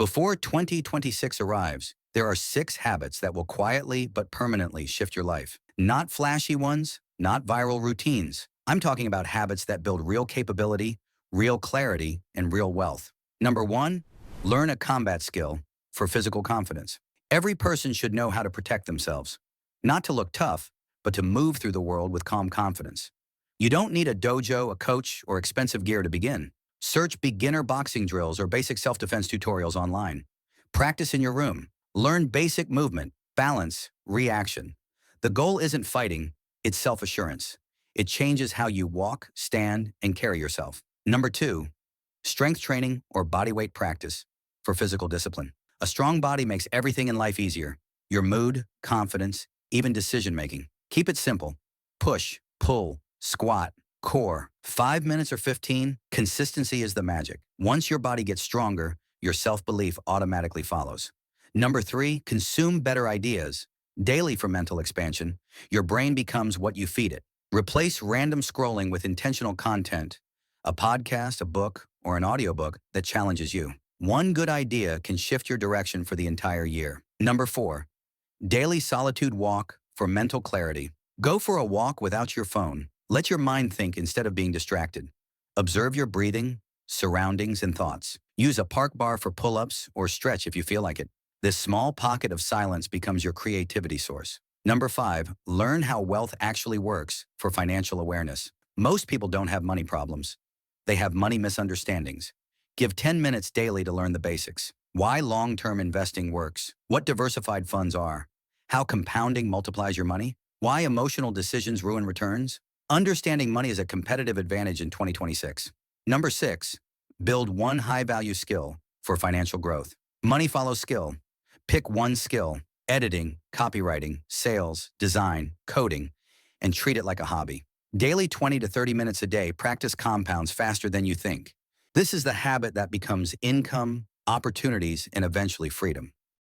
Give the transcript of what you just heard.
Before 2026 arrives, there are 6 habits that will quietly but permanently shift your life. Not flashy ones, not viral routines. I'm talking about habits that build real capability, real clarity, and real wealth. Number 1, learn a combat skill for physical confidence. Every person should know how to protect themselves. Not to look tough, but to move through the world with calm confidence. You don't need a dojo, a coach, or expensive gear to begin. Search beginner boxing drills or basic self-defense tutorials online. Practice in your room. Learn basic movement, balance, reaction. The goal isn't fighting, it's self-assurance. It changes how you walk, stand, and carry yourself. Number 2, strength training or bodyweight practice for physical discipline. A strong body makes everything in life easier. Your mood, confidence, even decision-making. Keep it simple. Push, pull, squat, core. 5 minutes or 15, consistency is the magic. Once your body gets stronger, your self-belief automatically follows. Number 3, consume better ideas. Daily for mental expansion, your brain becomes what you feed it. Replace random scrolling with intentional content, a podcast, a book, or an audiobook that challenges you. One good idea can shift your direction for the entire year. Number 4, daily solitude walk for mental clarity. Go for a walk without your phone. Let your mind think instead of being distracted. Observe your breathing, surroundings, and thoughts. Use a park bar for pull-ups or stretch if you feel like it. This small pocket of silence becomes your creativity source. Number 5, learn how wealth actually works for financial awareness. Most people don't have money problems. They have money misunderstandings. Give 10 minutes daily to learn the basics. Why long-term investing works, what diversified funds are, how compounding multiplies your money, why emotional decisions ruin returns. Understanding money is a competitive advantage in 2026. Number 6, build one high-value skill for financial growth. Money follows skill. Pick one skill, editing, copywriting, sales, design, coding, and treat it like a hobby. Daily 20 to 30 minutes a day, practice compounds faster than you think. This is the habit that becomes income, opportunities, and eventually freedom.